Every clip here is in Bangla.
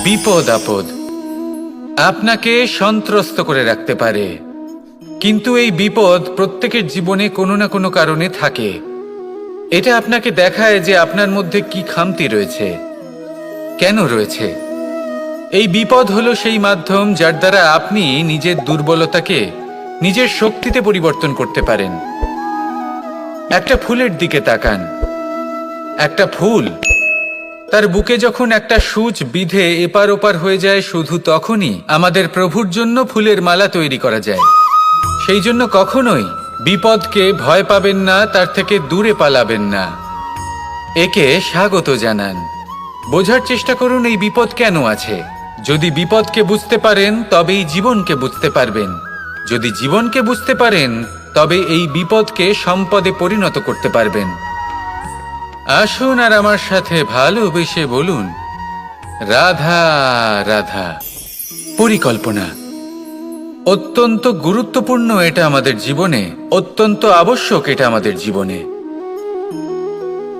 বিপদ আপদ আপনাকে সন্ত্রস্ত করে রাখতে পারে, কিন্তু এই বিপদ প্রত্যেকের জীবনে কোনো না কোনো কারণে থাকে। এটা আপনাকে দেখায় যে আপনার মধ্যে কি খামতি রয়েছে, কেন রয়েছে। এই বিপদ হলো সেই মাধ্যম যার দ্বারা আপনি নিজের দুর্বলতাকে নিজের শক্তিতে পরিবর্তন করতে পারেন। একটা ফুলের দিকে তাকান। একটা ফুল, তার বুকে যখন একটা সূচ বিঁধে এপার ওপার হয়ে যায়, শুধু তখনই আমাদের প্রভুর জন্য ফুলের মালা তৈরি করা যায়। সেই জন্য কখনোই বিপদকে ভয় পাবেন না, তার থেকে দূরে পালাবেন না, একে স্বাগত জানান। বোঝার চেষ্টা করুন এই বিপদ কেন আছে। যদি বিপদকে বুঝতে পারেন তবেই জীবনকে বুঝতে পারবেন। যদি জীবনকে বুঝতে পারেন তবে এই বিপদকে সম্পদে পরিণত করতে পারবেন। আসুন আর আমার সাথে ভালোবেসে বলুন, রাধা রাধা। পরিকল্পনা অত্যন্ত গুরুত্বপূর্ণ, এটা আমাদের জীবনে অত্যন্ত আবশ্যক, এটা আমাদের জীবনে।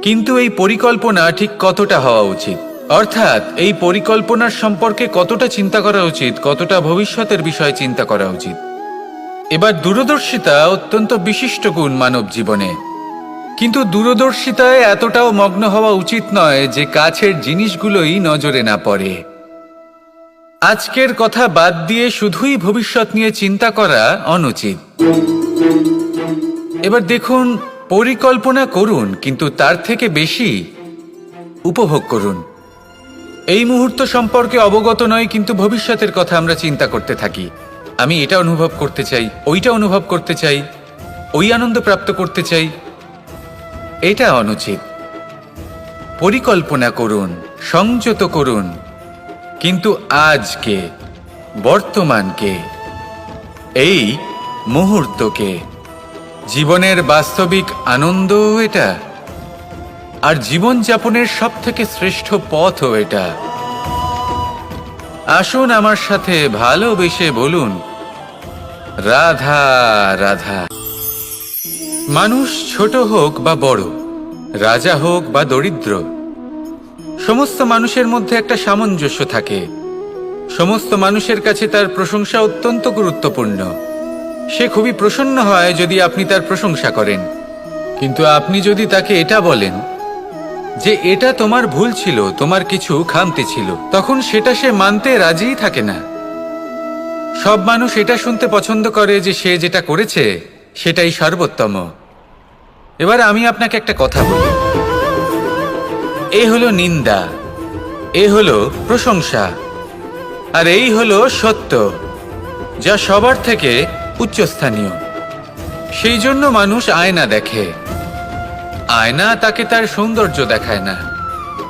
কিন্তু এই পরিকল্পনা ঠিক কতটা হওয়া উচিত, অর্থাৎ এই পরিকল্পনার সম্পর্কে কতটা চিন্তা করা উচিত, কতটা ভবিষ্যতের বিষয়ে চিন্তা করা উচিত। এবার দূরদর্শিতা অত্যন্ত বিশিষ্ট গুণ মানব জীবনে, কিন্তু দূরদর্শিতায় এতটাও মগ্ন হওয়া উচিত নয় যে কাছের জিনিসগুলোই নজরে না পড়ে। আজকের কথা বাদ দিয়ে শুধুই ভবিষ্যৎ নিয়ে চিন্তা করা অনুচিত। এবার দেখুন, পরিকল্পনা করুন কিন্তু তার থেকে বেশি উপভোগ করুন। এই মুহূর্ত সম্পর্কে অবগত নয়, কিন্তু ভবিষ্যতের কথা আমরা চিন্তা করতে থাকি। আমি এটা অনুভব করতে চাই, ওইটা অনুভব করতে চাই, ওই আনন্দ প্রাপ্ত করতে চাই। এটা অনুচিত। পরিকল্পনা করুন, সংযত করুন, কিন্তু আজকে, বর্তমানকে, এই মুহূর্তকে। জীবনের বাস্তবিক আনন্দ এটা, আর জীবনযাপনের সব থেকে শ্রেষ্ঠ পথও এটা। আসুন আমার সাথে ভালোবেসে বলুন, রাধা রাধা। মানুষ ছোট হোক বা বড়, রাজা হোক বা দরিদ্র, সমস্ত মানুষের মধ্যে একটা সামঞ্জস্য থাকে। সমস্ত মানুষের কাছে তার প্রশংসা অত্যন্ত গুরুত্বপূর্ণ। সে খুবই প্রসন্ন হয় যদি আপনি তার প্রশংসা করেন, কিন্তু আপনি যদি তাকে এটা বলেন যে এটা তোমার ভুল ছিল, তোমার কিছু খামতি ছিল, তখন সেটা সে মানতে রাজিই থাকে না। সব মানুষ এটা শুনতে পছন্দ করে যে সে যেটা করেছে সেটাই সর্বোত্তম। এবার আমি আপনাকে একটা কথা বলি, এ হলো নিন্দা, এ হলো প্রশংসা, আর এই হলো সত্য, যা সবার থেকে উচ্চস্থানীয়। সেই জন্য মানুষ আয়না দেখে। আয়না তাকে তার সৌন্দর্য দেখায় না,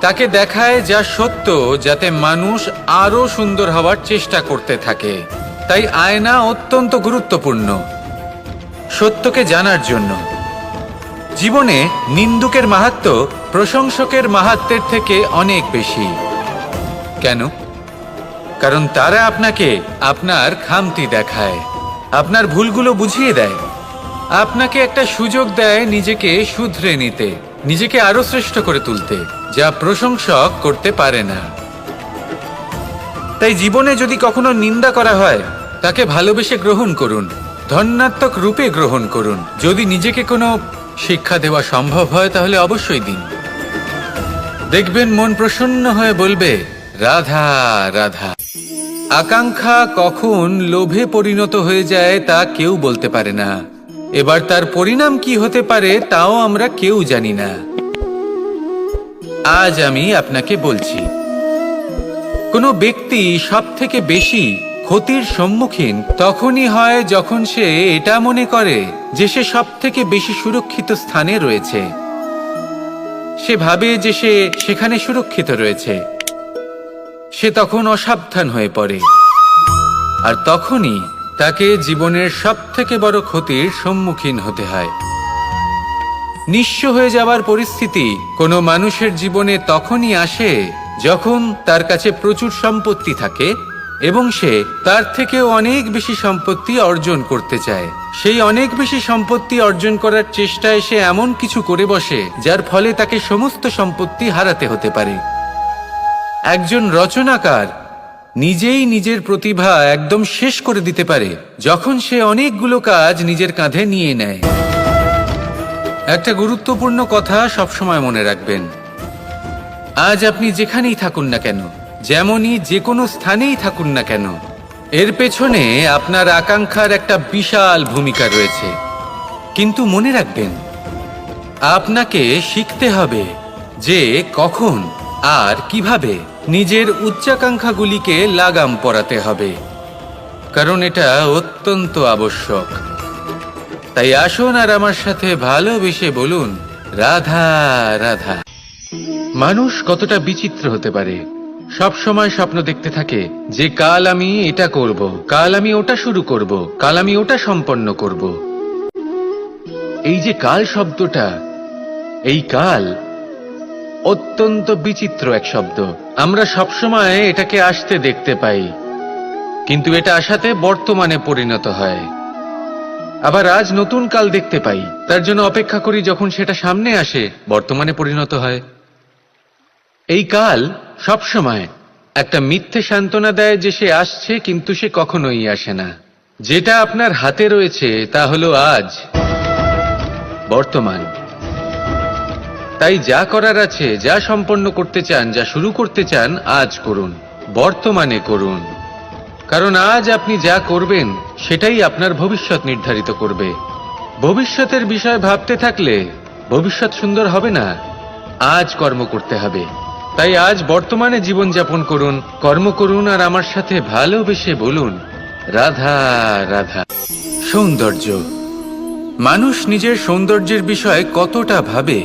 তাকে দেখায় যা সত্য, যাতে মানুষ আরো সুন্দর হওয়ার চেষ্টা করতে থাকে। তাই আয়না অত্যন্ত গুরুত্বপূর্ণ সত্যকে জানার জন্য। জীবনে নিন্দুকের মাহাত্ম্য প্রশংসকের মাহাত্ম্যের থেকে অনেক বেশি। কেন? কারণ তারা আপনাকে আপনার খামতি দেখায়, আপনার ভুলগুলো বুঝিয়ে দেয়, আপনাকে একটা সুযোগ দেয় নিজেকে শুধরে নিতে, নিজেকে আরো শ্রেষ্ঠ করে তুলতে, যা প্রশংসক করতে পারে না। তাই জীবনে যদি কখনো নিন্দা করা হয়, তাকে ভালোবেসে গ্রহণ করুন, ধন্যাত্মক রূপে গ্রহণ করুন। যদি নিজেকে কোনো শিক্ষা দেওয়া সম্ভব হয় তাহলে অবশ্যই দিন। দেখবেন মন প্রসন্ন হয়ে বলবে, রাধা রাধা। আকাঙ্ক্ষা কখন লোভে পরিণত হয়ে যায় তা কেউ বলতে পারে না। এবার তার পরিণাম কি হতে পারে তাও আমরা কেউ জানি না। আজ আমি আপনাকে বলছি, কোনো ব্যক্তি সব থেকে বেশি ক্ষতির সম্মুখীন তখনই হয় যখন সে এটা মনে করে যে সে সব থেকে বেশি সুরক্ষিত স্থানে রয়েছে। সে ভাবে যে সে সেখানে সুরক্ষিত রয়েছে। সে তখন অসাবধান হয়ে পড়ে, আর তখনই তাকে জীবনের সব থেকে বড় ক্ষতির সম্মুখীন হতে হয়। নিঃস্ব হয়ে যাওয়ার পরিস্থিতি কোনো মানুষের জীবনে তখনই আসে যখন তার কাছে প্রচুর সম্পত্তি থাকে এবং সে তার থেকেও অনেক বেশি সম্পত্তি অর্জন করতে চায়। সেই অনেক বেশি সম্পত্তি অর্জন করার চেষ্টায় সে এমন কিছু করে বসে যার ফলে তাকে সমস্ত সম্পত্তি হারাতে হতে পারে। একজন রচনাকার নিজেই নিজের প্রতিভা একদম শেষ করে দিতে পারে যখন সে অনেকগুলো কাজ নিজের কাঁধে নিয়ে নেয়। একটা গুরুত্বপূর্ণ কথা সবসময় মনে রাখবেন, আজ আপনি যেখানেই থাকুন না কেন, যেমনই যে কোনো স্থানেই থাকুন না কেন, এর পেছনে আপনার আকাঙ্ক্ষার একটা বিশাল ভূমিকা রয়েছে। কিন্তু মনে রাখবেন, আপনাকে শিখতে হবে যে কখন আর কিভাবে নিজের উচ্চাকাঙ্ক্ষাগুলিকে লাগাম পরাতে হবে, কারণ এটা অত্যন্ত আবশ্যক। তাই আসুন আর আমার সাথে ভালোবেসে বলুন, রাধা রাধা। মানুষ কতটা বিচিত্র হতে পারে, সব সময় স্বপ্ন দেখতে থাকে যে কাল আমি এটা করব, কাল আমি ওটা শুরু করব, কাল আমি ওটা সম্পন্ন করব। এই যে কাল শব্দটা, এই কাল অত্যন্ত বিচিত্র এক শব্দ। আমরা সবসময় এটাকে আসতে দেখতে পাই, কিন্তু এটা আসাতে বর্তমানে পরিণত হয়। আবার আজ নতুন কাল দেখতে পাই, তার জন্য অপেক্ষা করি, যখন সেটা সামনে আসে বর্তমানে পরিণত হয়। এই কাল সবসময় একটা মিথ্যে সান্ত্বনা দেয় যে সে আসছে, কিন্তু সে কখনোই আসে না। যেটা আপনার হাতে রয়েছে তা হলো আজ, বর্তমান। তাই যা করার আছে, যা সম্পন্ন করতে চান, যা শুরু করতে চান, আজ করুন, বর্তমানে করুন। কারণ আজ আপনি যা করবেন সেটাই আপনার ভবিষ্যৎ নির্ধারিত করবে। ভবিষ্যতের বিষয় ভাবতে থাকলে ভবিষ্যৎ সুন্দর হবে না। আজ কর্ম করতে হবে। তাই আজ বর্তমানে জীবনযাপন করুন, কর্ম করুন, আর আমার সাথে ভালোবেসে বলুন, রাধা রাধা। সৌন্দর্য। মানুষ নিজের সৌন্দর্যের বিষয়ে কতটা ভাবে,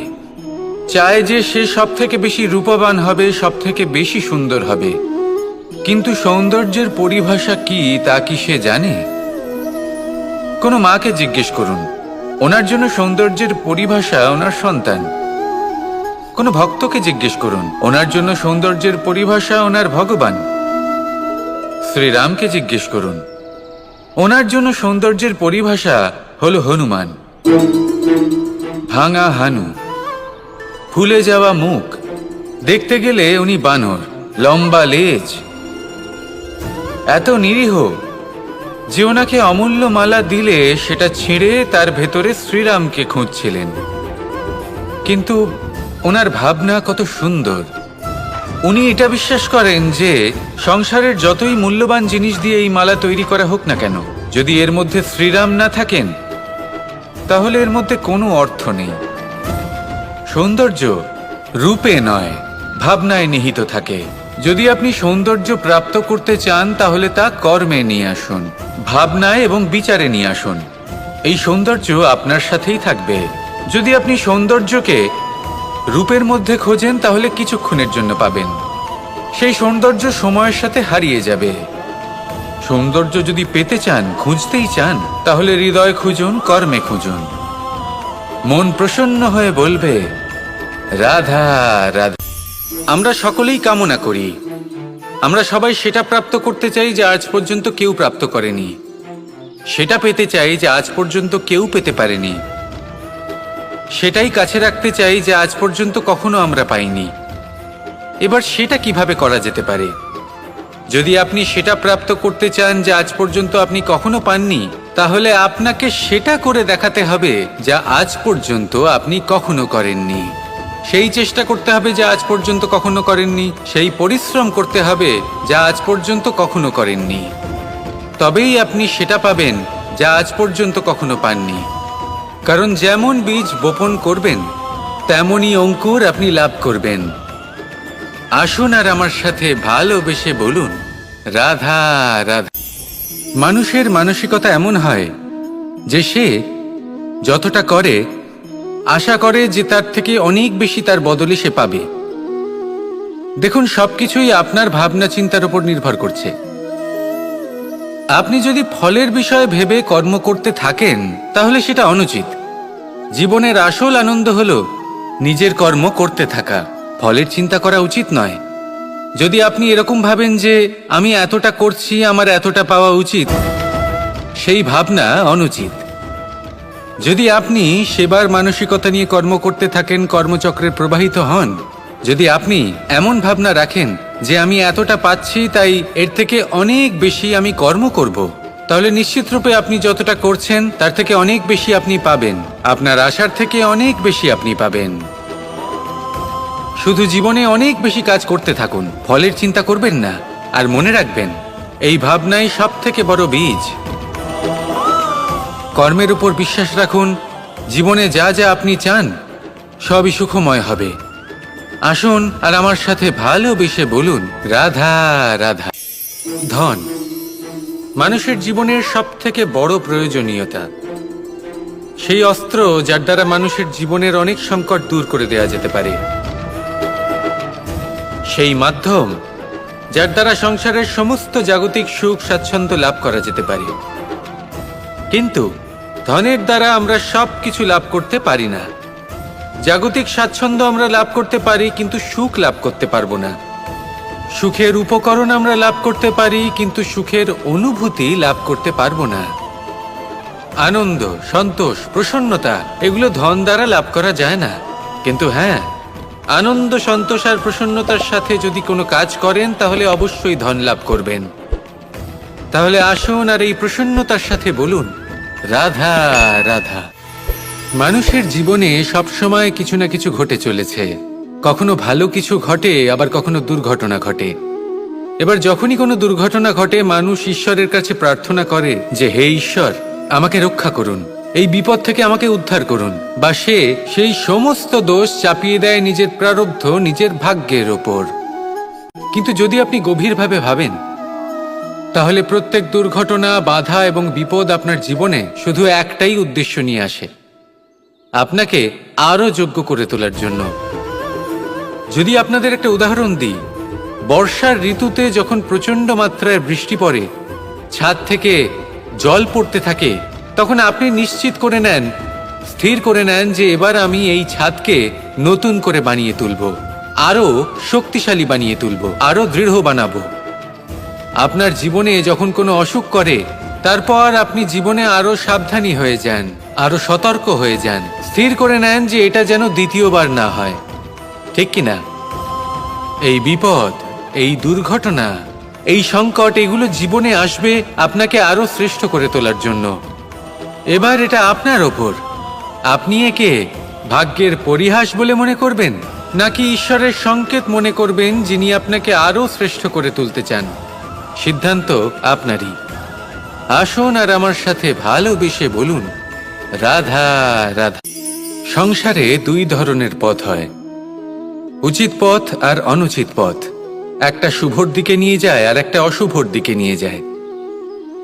চায় যে সে সব থেকে বেশি রূপবান হবে, সব থেকে বেশি সুন্দর হবে। কিন্তু সৌন্দর্যের পরিভাষা কি তা কি সে জানে? কোনো মাকে জিজ্ঞেস করুন, ওনার জন্য সৌন্দর্যের পরিভাষা ওনার সন্তান। কোনো ভক্তকে জিজ্ঞেস করুন, ওনার জন্য সৌন্দর্যের পরিভাষা ওনার ভগবান। শ্রীরামকে জিজ্ঞেস করুন, ওনার জন্য সৌন্দর্যের পরিভাষা হলো হনুমান। ভাঙা হানু, ফুলে যাওয়া মুখ, দেখতে গেলে উনি বানর, লম্বা লেজ, এত নিরীহ যে ওনাকে অমূল্য মালা দিলে সেটা ছিঁড়ে তার ভেতরে শ্রীরামকে খুঁজছিলেন। কিন্তু ওনার ভাবনা কত সুন্দর। উনি এটা বিশ্বাস করেন যে সংসারের যতই মূল্যবান জিনিস দিয়ে এই মালা তৈরি করা হোক না কেন, যদি এর মধ্যে শ্রীরাম না থাকেন তাহলে এর মধ্যে কোনো অর্থ নেই। সৌন্দর্য রূপে নয়, ভাবনায় নিহিত থাকে। যদি আপনি সৌন্দর্য প্রাপ্ত করতে চান তাহলে তা কর্মে নিয়ে আসুন, ভাবনায় এবং বিচারে নিয়ে আসুন। এই সৌন্দর্য আপনার সাথেই থাকবে। যদি আপনি সৌন্দর্যকে রূপের মধ্যে খোঁজেন তাহলে কিছুক্ষণের জন্য পাবেন, সেই সৌন্দর্য সময়ের সাথে হারিয়ে যাবে। সৌন্দর্য যদি পেতে চান, খুঁজতেই চান, তাহলে হৃদয় খুঁজুন, কর্মে খুঁজুন। মন প্রসন্ন হয়ে বলবে, রাধা রাধা। আমরা সকলেই কামনা করি, আমরা সবাই সেটা প্রাপ্ত করতে চাই যা আজ পর্যন্ত কেউ প্রাপ্ত করেনি, সেটা পেতে চাই যা আজ পর্যন্ত কেউ পেতে পারেনি, সেটাই কাছে রাখতে চাই যা আজ পর্যন্ত কখনো আমরা পাইনি। এবার সেটা কিভাবে করা যেতে পারে? যদি আপনি সেটা প্রাপ্ত করতে চান যা আজ পর্যন্ত আপনি কখনো পাননি, তাহলে আপনাকে সেটা করে দেখাতে হবে যা আজ পর্যন্ত আপনি কখনো করেননি। সেই চেষ্টা করতে হবে যা আজ পর্যন্ত কখনো করেননি, সেই পরিশ্রম করতে হবে যা আজ পর্যন্ত কখনো করেননি। তবেই আপনি সেটা পাবেন যা আজ পর্যন্ত কখনো পাননি। কারণ যেমন বীজ বপন করবেন তেমনই অঙ্কুর আপনি লাভ করবেন। আসুন আর আমার সাথে ভালোবেসে বলুন, রাধা রাধা। মানুষের মানসিকতা এমন হয় যে সে যতটা করে আশা করে যে তার থেকে অনেক বেশি তার বদলে সে পাবে। দেখুন, সবকিছুই আপনার ভাবনা চিন্তার উপর নির্ভর করছে। আপনি যদি ফলের বিষয়ে ভেবে কর্ম করতে থাকেন তাহলে সেটা অনুচিত। জীবনের আসল আনন্দ হলো নিজের কর্ম করতে থাকা, ফলের চিন্তা করা উচিত নয়। যদি আপনি এরকম ভাবেন যে আমি এতটা করছি, আমার এতটা পাওয়া উচিত, সেই ভাবনা অনুচিত। যদি আপনি সেবার মানসিকতা নিয়ে কর্ম করতে থাকেন, কর্মচক্রে প্রবাহিত হন, যদি আপনি এমন ভাবনা রাখেন যে আমি এতটা পাচ্ছি তাই এর থেকে অনেক বেশি আমি কর্ম করব, তাহলে নিশ্চিতরূপে আপনি যতটা করছেন তার থেকে অনেক বেশি আপনি পাবেন। আপনার আশার থেকে অনেক বেশি আপনি পাবেন। শুধু জীবনে অনেক বেশি কাজ করতে থাকুন, ফলের চিন্তা করবেন না। আর মনে রাখবেন, এই ভাবনাই সব থেকে বড় বীজ। কর্মের উপর বিশ্বাস রাখুন। জীবনে যা যা আপনি চান সবই সুখময় হবে। আসুন আর আমার সাথে ভালোবেসে বলুন, রাধা রাধা। ধন মানুষের জীবনের সব থেকে বড় প্রয়োজনীয়তা, সেই অস্ত্র যার দ্বারা মানুষের জীবনের অনেক সংকট দূর করে দেওয়া যেতে পারে, সেই মাধ্যম যার দ্বারা সংসারের সমস্ত জাগতিক সুখ স্বাচ্ছন্দ্য লাভ করা যেতে পারে। কিন্তু ধনের দ্বারা আমরা সব কিছু লাভ করতে পারি না। জাগতিক স্বাচ্ছন্দ্য আমরা লাভ করতে পারি, কিন্তু সুখ লাভ করতে পারবো না। সুখের উপকরণ আমরা লাভ করতে পারি, কিন্তু সুখের অনুভূতি লাভ করতে পারবো না। আনন্দ, সন্তোষ, প্রসন্নতা এগুলো ধন দ্বারা লাভ করা যায় না। কিন্তু হ্যাঁ, আনন্দ, সন্তোষ আর প্রসন্নতার সাথে যদি কোনো কাজ করেন তাহলে অবশ্যই ধন লাভ করবেন। তাহলে আসুন আর এই প্রসন্নতার সাথে বলুন, রাধা রাধা। মানুষের জীবনে সবসময় কিছু না কিছু ঘটে চলেছে। কখনো ভালো কিছু ঘটে, আবার কখনো দুর্ঘটনা ঘটে। এবার যখনই কোনো দুর্ঘটনা ঘটে, মানুষ ঈশ্বরের কাছে প্রার্থনা করে যে, হে ঈশ্বর, আমাকে রক্ষা করুন, এই বিপদ থেকে আমাকে উদ্ধার করুন। বা সে সেই সমস্ত দোষ চাপিয়ে দেয় নিজের প্রারব্ধ, নিজের ভাগ্যের ওপর। কিন্তু যদি আপনি গভীরভাবে ভাবেন, তাহলে প্রত্যেক দুর্ঘটনা, বাধা এবং বিপদ আপনার জীবনে শুধু একটাই উদ্দেশ্য নিয়ে আসে, আপনাকে আরো যোগ্য করে তোলার জন্য। যদি আপনাদের একটা উদাহরণ দিই, বর্ষার ঋতুতে যখন প্রচন্ড মাত্রায় বৃষ্টি পড়ে, ছাদ থেকে জল পড়তে থাকে, তখন আপনি নিশ্চিত করে নেন, স্থির করে নেন যে এবার আমি এই ছাদকে নতুন করে বানিয়ে তুলব, আরো শক্তিশালী বানিয়ে তুলব, আরো দৃঢ় বানাবো। আপনার জীবনে যখন কোনো অসুখ করে, তারপর আপনি জীবনে আরো সাবধানী হয়ে যান, আরো সতর্ক হয়ে যান, স্থির করে নেন যে এটা যেন দ্বিতীয়বার না হয়। ঠিক কিনা? এই বিপদ, এই দুর্ঘটনা, এই সংকট, এগুলো জীবনে আসবে আপনাকে আরো শ্রেষ্ঠ করে তোলার জন্য। এবার এটা আপনার ওপর। আপনি একে ভাগ্যের পরিহাস বলে মনে করবেন, নাকি ঈশ্বরের সংকেত মনে করবেন, যিনি আপনাকে আরো শ্রেষ্ঠ করে তুলতে চান। সিদ্ধান্ত আপনারই। আসুন আর আমার সাথে ভালোবেসে বলুন, রাধা রাধা। সংসারে দুই ধরনের পথ হয়, উচিত পথ আর অনুচিত পথ। একটা শুভর দিকে নিয়ে যায় আর একটা অশুভর দিকে নিয়ে যায়।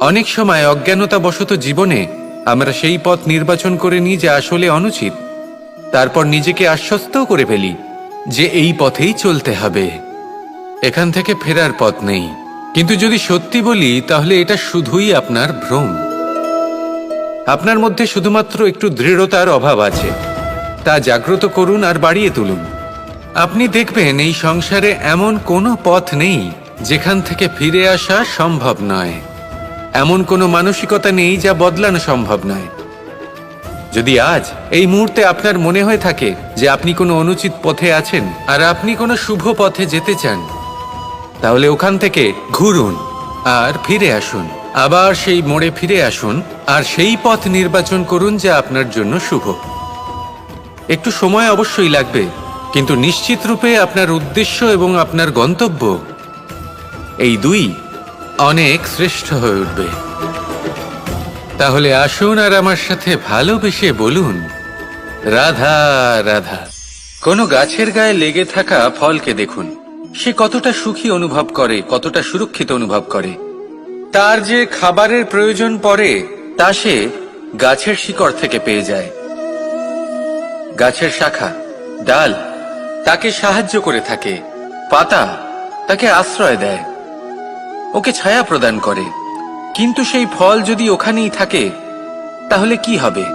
অনেক সময় অজ্ঞানতাবশত জীবনে আমরা সেই পথ নির্বাচন করে নিই যা আসলে অনুচিত। তারপর নিজেকে আশ্বস্তও করে ফেলি যে এই পথেই চলতে হবে, এখান থেকে ফেরার পথ নেই। কিন্তু যদি সত্যি বলি, তাহলে এটা শুধুই আপনার ভ্রম। আপনার মধ্যে শুধুমাত্র একটু দৃঢ়তার অভাব আছে, তা জাগ্রত করুন আর বাড়িয়ে তুলুন। আপনি দেখবেন এই সংসারে এমন কোনো পথ নেই যেখান থেকে ফিরে আসা সম্ভব নয়। এমন কোনো মানসিকতা নেই যা বদলানো সম্ভব নয়। যদি আজ এই মুহূর্তে আপনার মনে হয়ে থাকে যে আপনি কোনো অনুচিত পথে আছেন আর আপনি কোনো শুভ পথে যেতে চান, তাহলে ওখান থেকে ঘুরুন আর ফিরে আসুন। আবার সেই মোড়ে ফিরে আসুন আর সেই পথ নির্বাচন করুন যা আপনার জন্য শুভ। একটু সময় অবশ্যই লাগবে, কিন্তু নিশ্চিত রূপে আপনার উদ্দেশ্য এবং আপনার গন্তব্য এই দুই অনেক শ্রেষ্ঠ হয়ে উঠবে। তাহলে আসুন আর আমার সাথে ভালোবেসে বলুন, রাধা রাধা। কোনো গাছের গায়ে লেগে থাকা ফলকে দেখুন, সে কতটা সুখী অনুভব করে, কতটা সুরক্ষিত অনুভব করে। তার যে খাবারের প্রয়োজন পড়ে তা সে গাছের শিকড় থেকে পেয়ে যায়। গাছের শাখা, ডাল তাকে সাহায্য করে থাকে, পাতা তাকে আশ্রয় দেয়, ওকে ছায়া প্রদান করে। কিন্তু সেই ফল যদি ওখানেই থাকে, তাহলে কি হবে?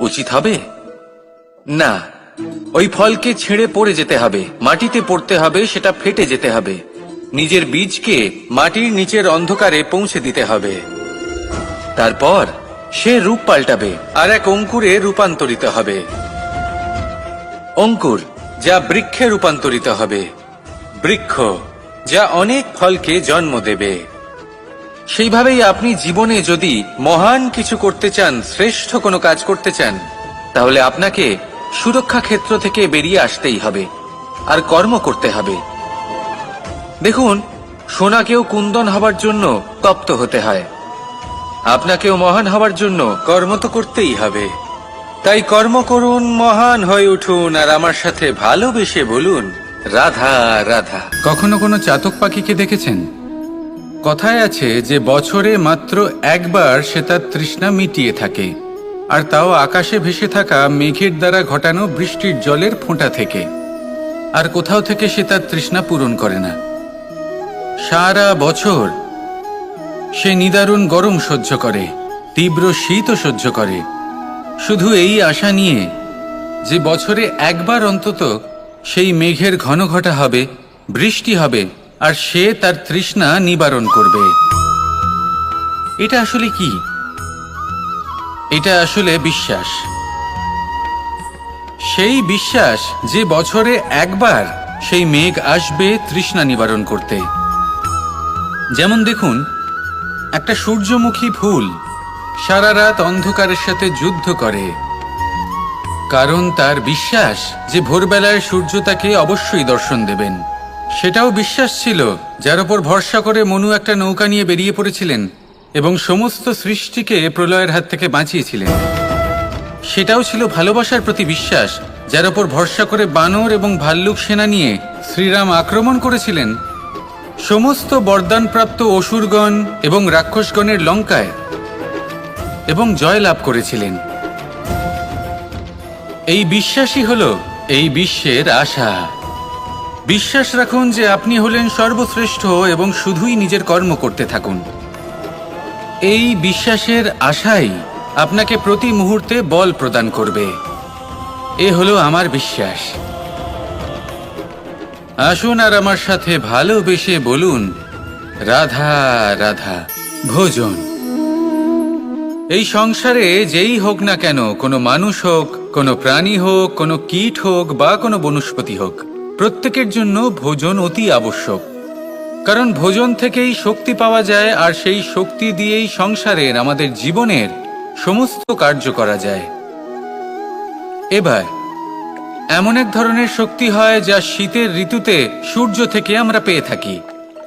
উচিত হবে না। ওই ফলকে ছেড়ে পড়ে যেতে হবে, মাটিতে পড়তে হবে, সেটা ফেটে যেতে হবে, নিজের বীজকে মাটির নিচের অন্ধকারে পৌঁছে দিতে হবে। তারপর সে রূপ পাল্টাবে আর এক অঙ্কুরে রূপান্তরিত হবে। অঙ্কুর যা বৃক্ষে রূপান্তরিত হবে, বৃক্ষ যা অনেক ফলকে জন্ম দেবে। সেইভাবেই আপনি জীবনে যদি মহান কিছু করতে চান, শ্রেষ্ঠ কোনো কাজ করতে চান, তাহলে আপনাকে সুরক্ষা ক্ষেত্র থেকে বেরিয়ে আসতেই হবে আর কর্ম করতে হবে। দেখুন, সোনাকেও কুন্দন হবার জন্য তপ্ত হতে হয়। আপনাকেও মহান হবার জন্য কর্ম তো করতেই হবে। তাই কর্ম করুন, মহান হয়ে উঠুন, আর আমার সাথে ভালোবেসে বলুন, রাধা রাধা। কখনো কোনো চাতক পাখিকে দেখেছেন? কথায় আছে যে বছরে মাত্র একবার সে তার তৃষ্ণা মিটিয়ে থাকে, আর তাও আকাশে ভেসে থাকা মেঘের দ্বারা ঘটানো বৃষ্টির জলের ফোঁটা থেকে। আর কোথাও থেকে সে তার তৃষ্ণা পূরণ করে না। সারা বছর সে নিদারুণ গরম সহ্য করে, তীব্র শীতও সহ্য করে, শুধু এই আশা নিয়ে যে বছরে একবার অন্তত সেই মেঘের ঘন ঘটা হবে, বৃষ্টি হবে, আর সে তার তৃষ্ণা নিবারণ করবে। এটা আসলে কি? এটা আসলে বিশ্বাস। সেই বিশ্বাস যে বছরে একবার সেই মেঘ আসবে তৃষ্ণা নিবারণ করতে। যেমন দেখুন, একটা সূর্যমুখী ফুল সারা রাত অন্ধকারের সাথে যুদ্ধ করে, কারণ তার বিশ্বাস যে ভোরবেলায় সূর্য তাকে অবশ্যই দর্শন দেবেন। সেটাও বিশ্বাস ছিল যার উপর ভরসা করে মনু একটা নৌকা নিয়ে বেরিয়ে পড়েছিলেন এবং সমস্ত সৃষ্টিকে প্রলয়ের হাত থেকে বাঁচিয়েছিলেন। সেটাও ছিল ভালোবাসার প্রতি বিশ্বাস, যার উপর ভরসা করে বানর এবং ভাল্লুক সেনা নিয়ে শ্রীরাম আক্রমণ করেছিলেন সমস্ত বরদানপ্রাপ্ত অসুরগণ এবং রাক্ষসগণের লঙ্কায় এবং জয় লাভ করেছিলেন। এই বিশ্বাসই হলো এই বিশ্বের আশা। বিশ্বাস রাখুন যে আপনি হলেন সর্বশ্রেষ্ঠ এবং শুধুই নিজের কর্ম করতে থাকুন। এই বিশ্বাসের আশাই আপনাকে প্রতি মুহূর্তে বল প্রদান করবে। এ হলো আমার বিশ্বাস। আসুন আর আমার সাথে ভালোবেসে বলুন, রাধা রাধা। ভোজন। এই সংসারে যেই হোক না কেন, কোনো মানুষ হোক, কোনো প্রাণী হোক, কোনো কীট হোক বা কোনো বনস্পতি হোক, প্রত্যেকের জন্য ভোজন অতি আবশ্যক। কারণ ভোজন থেকেই শক্তি পাওয়া যায়, আর সেই শক্তি দিয়েই সংসারের, আমাদের জীবনের সমস্ত কার্য করা যায়। এবার এমন এক ধরনের শক্তি হয় যা শীতের ঋতুতে সূর্য থেকে আমরা পেয়ে থাকি,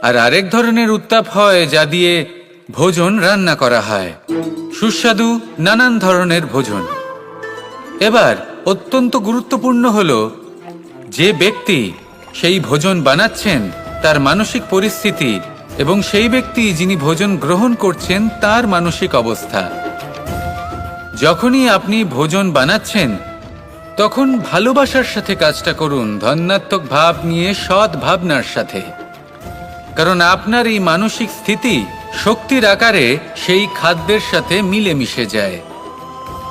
আর আরেক ধরনের উত্তাপ হয় যা দিয়ে ভোজন রান্না করা হয়, সুস্বাদু নানান ধরনের ভোজন। এবার অত্যন্ত গুরুত্বপূর্ণ হলো যে ব্যক্তি সেই ভোজন বানাচ্ছেন তার মানসিক পরিস্থিতি এবং সেই ব্যক্তি যিনি ভোজন গ্রহণ করছেন তার মানসিক অবস্থা। যখনই আপনি ভোজন বানাচ্ছেন তখন ভালোবাসার সাথে কাজটা করুন, ধন্যাত্মক ভাব নিয়ে, সৎ ভাবনার সাথে। কারণ আপনার এই মানসিক স্থিতি শক্তির আকারে সেই খাদ্যের সাথে মিলেমিশে যায়।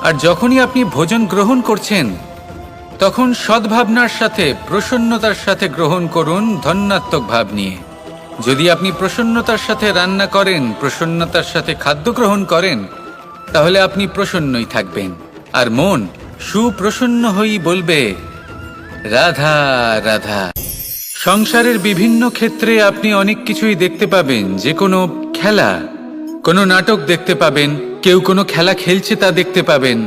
আর যখনই আপনি ভোজন গ্রহণ করছেন তখন সদ্ভাবনার সাথে, প্রসন্নতার সাথে গ্রহণ করুন, ধন্যাত্মক ভাব নিয়ে। যদি আপনি প্রসন্নতার সাথে রান্না করেন, প্রসন্নতার সাথে খাদ্য গ্রহণ করেন, তাহলে আপনি প্রসন্নই থাকবেন, আর মন সুপ্রসন্ন হয়েই বলবে, রাধা রাধা। সংসারের বিভিন্ন ক্ষেত্রে আপনি অনেক কিছুই দেখতে পাবেন। যে কোনো খেলা, কোনো নাটক দেখতে পাবেন, কেউ কোনো খেলা খেলছে তা দেখতে পাবেন,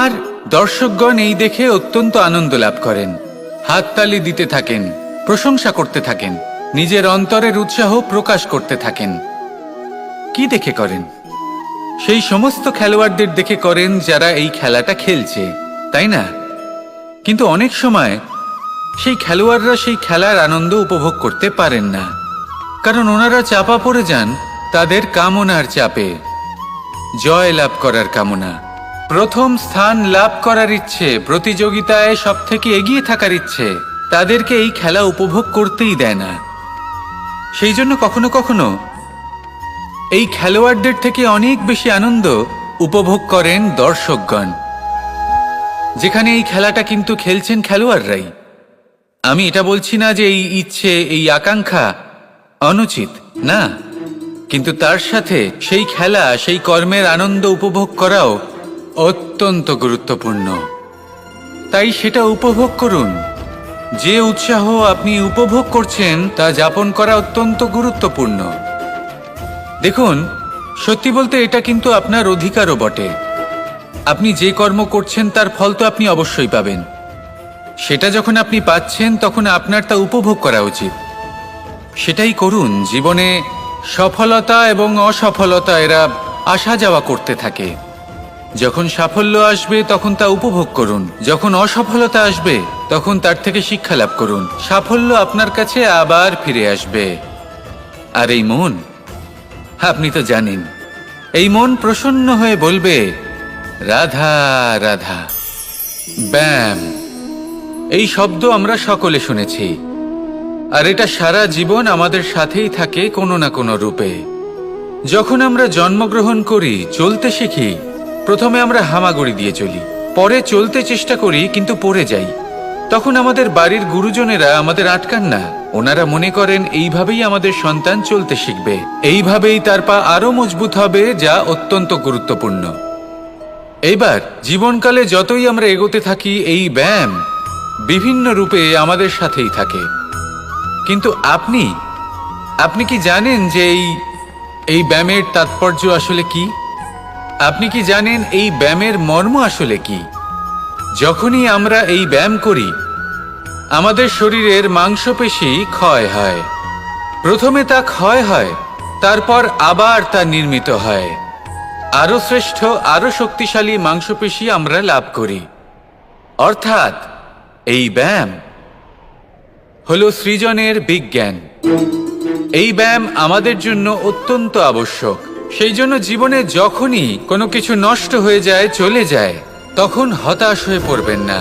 আর দর্শকগণ এই দেখে অত্যন্ত আনন্দ লাভ করেন, হাততালি দিতে থাকেন, প্রশংসা করতে থাকেন, নিজের অন্তরের উৎসাহ প্রকাশ করতে থাকেন। কি দেখে করেন? সেই সমস্ত খেলোয়াড়দের দেখে করেন যারা এই খেলাটা খেলছে, তাই না? কিন্তু অনেক সময় সেই খেলোয়াড়রা সেই খেলার আনন্দ উপভোগ করতে পারেন না, কারণ ওনারা চাপা পড়ে যান তাদের কামনার চাপে। জয় লাভ করার কামনা, প্রথম স্থান লাভ করার ইচ্ছে, প্রতিযোগিতায় সব থেকে এগিয়ে থাকার ইচ্ছে তাদেরকে এই খেলা উপভোগ করতেই দেয় না। সেই জন্য কখনো কখনো এই খেলোয়াড়দের থেকে অনেক বেশি আনন্দ উপভোগ করেন দর্শকগণ, যেখানে এই খেলাটা কিন্তু খেলছেন খেলোয়াড়রাই। আমি এটা বলছি না যে এই ইচ্ছে, এই আকাঙ্ক্ষা অনুচিত না, কিন্তু তার সাথে সেই খেলা, সেই কর্মের আনন্দ উপভোগ করাও অত্যন্ত গুরুত্বপূর্ণ। তাই সেটা উপভোগ করুন। যে উৎসাহ আপনি উপভোগ করছেন তা যাপন করা অত্যন্ত গুরুত্বপূর্ণ। দেখুন, সত্যি বলতে এটা কিন্তু আপনার অধিকারও বটে। আপনি যে কর্ম করছেন তার ফল তো আপনি অবশ্যই পাবেন। সেটা যখন আপনি পাচ্ছেন তখন আপনার তা উপভোগ করা উচিত। সেটাই করুন। জীবনে সফলতা এবং অসফলতা এরা আসা যাওয়া করতে থাকে। যখন সাফল্য আসবে তখন তা উপভোগ করুন, যখন অসফলতা আসবে তখন তার থেকে শিক্ষা লাভ করুন। সাফল্য আপনার কাছে আবার ফিরে আসবে। আর এই মন, আপনি তো জানেন, এই মন প্রসন্ন হয়ে বলবে, রাধা রাধা। ব্যায়াম, এই শব্দ আমরা সকলে শুনেছি, আর এটা সারা জীবন আমাদের সাথেই থাকে কোনো না কোনো রূপে। যখন আমরা জন্মগ্রহণ করি, চলতে শিখি, প্রথমে আমরা হামাগুড়ি দিয়ে চলি, পরে চলতে চেষ্টা করি কিন্তু পড়ে যাই। তখন আমাদের বাড়ির গুরুজনেরা আমাদের আটকান না। ওনারা মনে করেন এইভাবেই আমাদের সন্তান চলতে শিখবে, এইভাবেই তার পা আরো মজবুত হবে, যা অত্যন্ত গুরুত্বপূর্ণ। এইবার জীবনকালে যতই আমরা এগোতে থাকি, এই ব্যায়াম বিভিন্ন রূপে আমাদের সাথেই থাকে। কিন্তু আপনি কি জানেন যে এই ব্যায়ামের তাৎপর্য আসলে কি? আপনি কি জানেন এই ব্যায়ামের মর্ম আসলে কি? যখনই আমরা এই ব্যায়াম করি, আমাদের শরীরের মাংসপেশি ক্ষয় হয়। প্রথমে তা ক্ষয় হয়, তারপর আবার তা নির্মিত হয়। আরো শ্রেষ্ঠ, আরো শক্তিশালী মাংসপেশি আমরা লাভ করি। অর্থাৎ এই ব্যায়াম হলো সৃজনের বিজ্ঞান। এই ব্যায়াম আমাদের জন্য অত্যন্ত আবশ্যক। সেই জন্য জীবনে যখনই কোনো কিছু নষ্ট হয়ে যায়, চলে যায়, তখন হতাশ হয়ে পড়বেন না,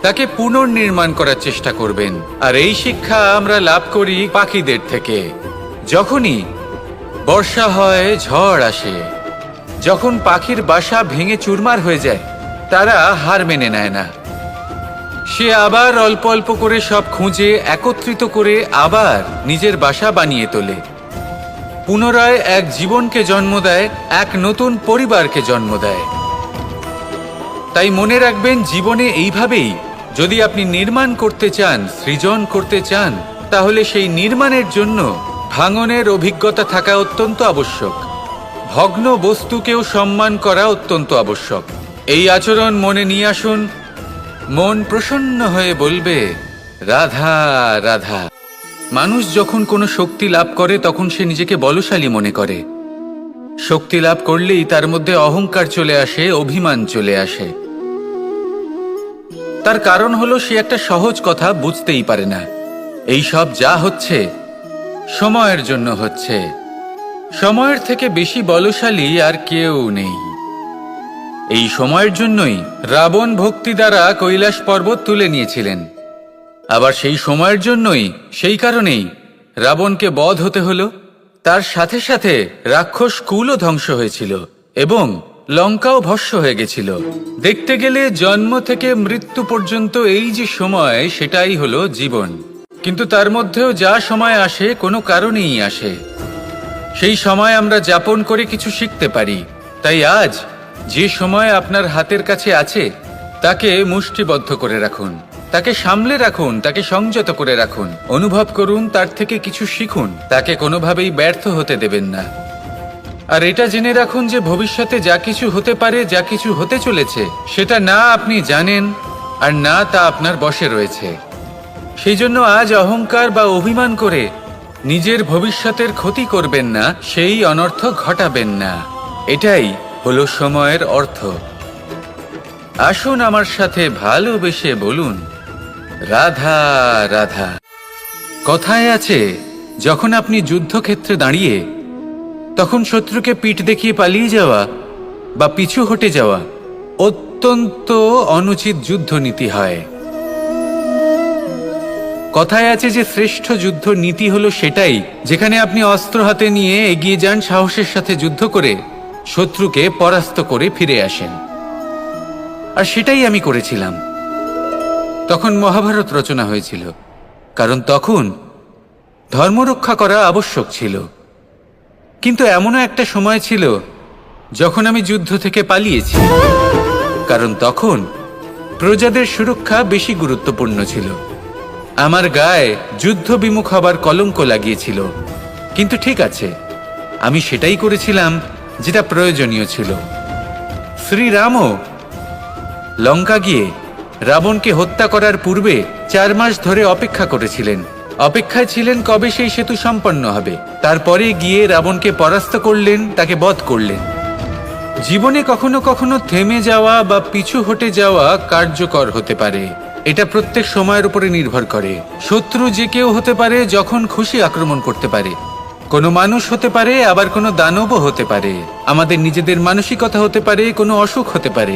তাকে পুনর্নির্মাণ করার চেষ্টা করবেন। আর এই শিক্ষা আমরা লাভ করি পাখিদের থেকে। যখনই বর্ষা হয়, ঝড় আসে, যখন পাখির বাসা ভেঙে চুরমার হয়ে যায়, তারা হার মেনে নেয় না। সে আবার অল্প অল্প করে সব খুঁজে একত্রিত করে আবার নিজের বাসা বানিয়ে তোলে, পুনরায় এক জীবনকে জন্ম দেয়, এক নতুন পরিবারকে জন্ম দেয়। তাই মনে রাখবেন, জীবনে এইভাবেই যদি আপনি নির্মাণ করতে চান, সৃজন করতে চান, তাহলে সেই নির্মাণের জন্য ভাঙনের অভিজ্ঞতা থাকা অত্যন্ত আবশ্যক। ভগ্ন বস্তুকেও সম্মান করা অত্যন্ত আবশ্যক। এই আচরণ মনে নিয়ে আসুন। মন প্রসন্ন হয়ে বলবে, রাধা রাধা। মানুষ যখন কোনো শক্তি লাভ করে তখন সে নিজেকে বলশালী মনে করে। শক্তি লাভ করলেই তার মধ্যে অহংকার চলে আসে, অভিমান চলে আসে। তার কারণ হলো সে একটা সহজ কথা বুঝতেই পারে না। এই সব যা হচ্ছে সময়ের জন্য হচ্ছে। সময়ের থেকে বেশি বলশালী আর কেউ নেই। এই সময়ের জন্যই রাবণ ভক্তি দ্বারা কৈলাস পর্বত তুলে নিয়েছিলেন। আবার সেই সময়ের জন্যই, সেই কারণেই রাবণকে বধ হতে হলো। তার সাথে সাথে রাক্ষস কুলও ধ্বংস হয়েছিল এবং লঙ্কাও ভস্ম হয়ে গেছিল। দেখতে গেলে জন্ম থেকে মৃত্যু পর্যন্ত এই যে সময়, সেটাই হলো জীবন। কিন্তু তার মধ্যেও যা সময় আসে, কোনো কারণেই আসে। সেই সময় আমরা যাপন করে কিছু শিখতে পারি। তাই আজ যে সময় আপনার হাতের কাছে আছে, তাকে মুষ্টিবদ্ধ করে রাখুন, তাকে সামলে রাখুন, তাকে সংযত করে রাখুন। অনুভব করুন, তার থেকে কিছু শিখুন, তাকে কোনোভাবেই ব্যর্থ হতে দেবেন না। আর এটা জেনে রাখুন যে ভবিষ্যতে যা কিছু হতে পারে, যা কিছু হতে চলেছে, সেটা না আপনি জানেন আর না তা আপনার বশে রয়েছে। সেই জন্য আজ অহংকার বা অভিমান করে নিজের ভবিষ্যতের ক্ষতি করবেন না, সেই অনর্থ ঘটাবেন না। এটাই হলো সময়ের অর্থ। আসুন আমার সাথে ভালোবেসে বলুন, রাধা রাধা। কথায় আছে, যখন আপনি যুদ্ধক্ষেত্রে দাঁড়িয়ে, তখন শত্রুকে পিঠ দেখিয়ে পালিয়ে যাওয়া বা পিছু হটে যাওয়া অত্যন্ত অনুচিত যুদ্ধনীতি হয়। কথায় আছে যে শ্রেষ্ঠ যুদ্ধ নীতি হলো সেটাই, যেখানে আপনি অস্ত্র হাতে নিয়ে এগিয়ে যান, সাহসের সাথে যুদ্ধ করে শত্রুকে পরাস্ত করে ফিরে আসেন। আর সেটাই আমি করেছিলাম। তখন মহাভারত রচনা হয়েছিল, কারণ তখন ধর্মরক্ষা করা আবশ্যক ছিল। কিন্তু এমনও একটা সময় ছিল যখন আমি যুদ্ধ থেকে পালিয়েছি, কারণ তখন প্রজাদের সুরক্ষা বেশি গুরুত্বপূর্ণ ছিল। আমার গায়ে যুদ্ধ বিমুখ হবার কলঙ্ক লাগিয়েছিল, কিন্তু ঠিক আছে, আমি সেটাই করেছিলাম যেটা প্রয়োজনীয় ছিল। শ্রীরামও লঙ্কা গিয়ে রাবণকে হত্যা করার পূর্বে 4 মাস ধরে অপেক্ষা করেছিলেন। অপেক্ষায় ছিলেন কবে সেই সেতু সম্পন্ন হবে। তারপরে গিয়ে রাবণকে পরাস্ত করলেন, তাকে বধ করলেন। জীবনে কখনো কখনো থেমে যাওয়া বা পিছু হটে যাওয়া কার্যকর হতে পারে। এটা প্রত্যেক সময়ের উপরে নির্ভর করে। শত্রু যে কেউ হতে পারে, যখন খুশি আক্রমণ করতে পারে। কোনো মানুষ হতে পারে, আবার কোনো দানবও হতে পারে। আমাদের নিজেদের মানসিকতা হতে পারে, কোনো অসুখ হতে পারে,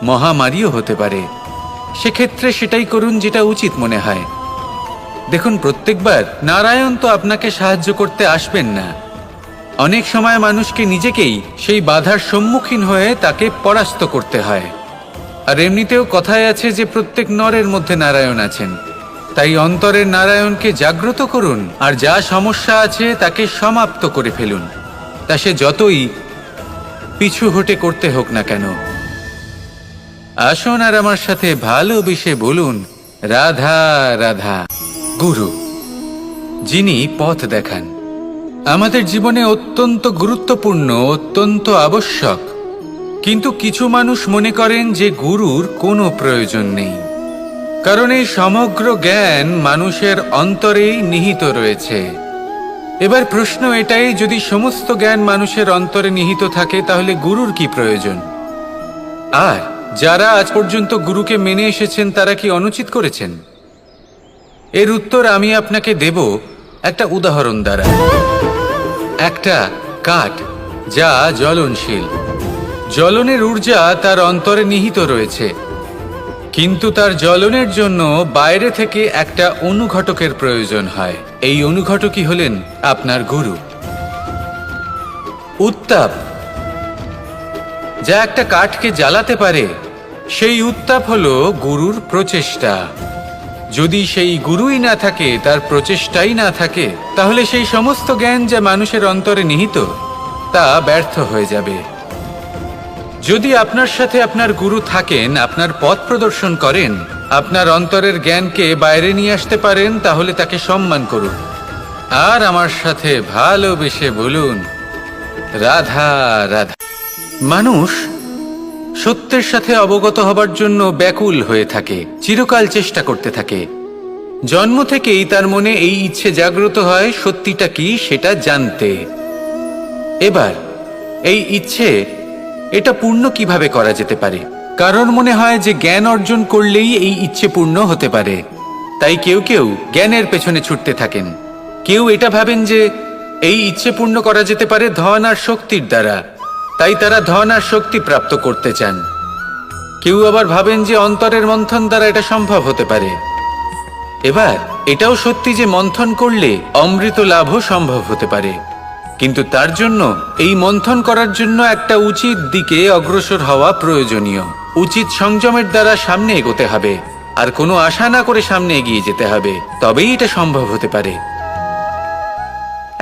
মহামারীও হতে পারে। সেক্ষেত্রে সেটাই করুন যেটা উচিত মনে হয়। দেখুন, প্রত্যেকবার নারায়ণ তো আপনাকে সাহায্য করতে আসবেন না। অনেক সময় মানুষকে নিজেকেই সেই বাধার সম্মুখীন হয়ে তাকে পরাস্ত করতে হয়। আর এমনিতেও কথায় আছে যে প্রত্যেক নরের মধ্যে নারায়ণ আছেন। তাই অন্তরের নারায়ণকে জাগ্রত করুন, আর যা সমস্যা আছে তাকে সমাপ্ত করে ফেলুন, তা সে যতই পিছু হটে করতে হোক না কেন। আসুন আর আমার সাথে ভালোবেসে বলুন, রাধা রাধা। গুরু, যিনি পথ দেখান, আমাদের জীবনে অত্যন্ত গুরুত্বপূর্ণ, অত্যন্ত আবশ্যক। কিন্তু কিছু মানুষ মনে করেন যে গুরুর কোনো প্রয়োজন নেই, কারণ এই সমগ্র জ্ঞান মানুষের অন্তরেই নিহিত রয়েছে। এবার প্রশ্ন এটাই, যদি সমস্ত জ্ঞান মানুষের অন্তরে নিহিত থাকে, তাহলে গুরুর কি প্রয়োজন? আর যারা আজ পর্যন্ত গুরুকে মেনে এসেছেন, তারা কি অনুচিত করেছেন? এর উত্তর আমি আপনাকে দেব একটা উদাহরণ দ্বারা। একটা কাঠ যা জ্বলনশীল, জ্বলনের ঊর্জা তার অন্তরে নিহিত রয়েছে, কিন্তু তার জ্বলনের জন্য বাইরে থেকে একটা অনুঘটকের প্রয়োজন হয়। এই অনুঘটকই হলেন আপনার গুরু। উত্তাপ যা একটা কাঠকে জ্বালাতে পারে, সেই উত্তাপ হলো গুরুর প্রচেষ্টা। যদি সেই গুরুই না থাকে, তার প্রচেষ্টাই না থাকে, তাহলে সেই সমস্ত জ্ঞান যা মানুষের অন্তরে নিহিত, তা ব্যর্থ হয়ে যাবে। যদি আপনার সাথে আপনার গুরু থাকেন, আপনার পথ প্রদর্শন করেন, আপনার অন্তরের জ্ঞানকে বাইরে নিয়ে আসতে পারেন, তাহলে তাকে সম্মান করুন। আর আমার সাথে ভালোবেসে বলুন, রাধা রাধা। মানুষ সত্যের সাথে অবগত হবার জন্য ব্যাকুল হয়ে থাকে, চিরকাল চেষ্টা করতে থাকে। জন্ম থেকেই তার মনে এই ইচ্ছে জাগ্রত হয় সত্যিটা কি সেটা জানতে। এবার এই ইচ্ছে, এটা পূর্ণ কিভাবে করা যেতে পারে? কারণ মনে হয় যে জ্ঞান অর্জন করলেই এই ইচ্ছে পূর্ণ হতে পারে। তাই কেউ কেউ জ্ঞানের পেছনে ছুটতে থাকেন। কেউ এটা ভাবেন যে এই ইচ্ছে পূর্ণ করা যেতে পারে ধন আর শক্তির দ্বারা, তাই তারা ধন আর শক্তি প্রাপ্ত করতে চান। কেউ আবার ভাবেন যে অন্তরের মন্থন দ্বারা এটা সম্ভব হতে পারে। এবার এটাও সত্যি যে মন্থন করলে অমৃত লাভও সম্ভব হতে পারে, কিন্তু তার জন্য এই মন্থন করার জন্য একটা উচিত দিকে অগ্রসর হওয়া প্রয়োজনীয়। উচিত সংযমের দ্বারা সামনে এগোতে হবে, আর কোনো আশা না করে সামনে এগিয়ে যেতে হবে, তবেই এটা সম্ভব হতে পারে।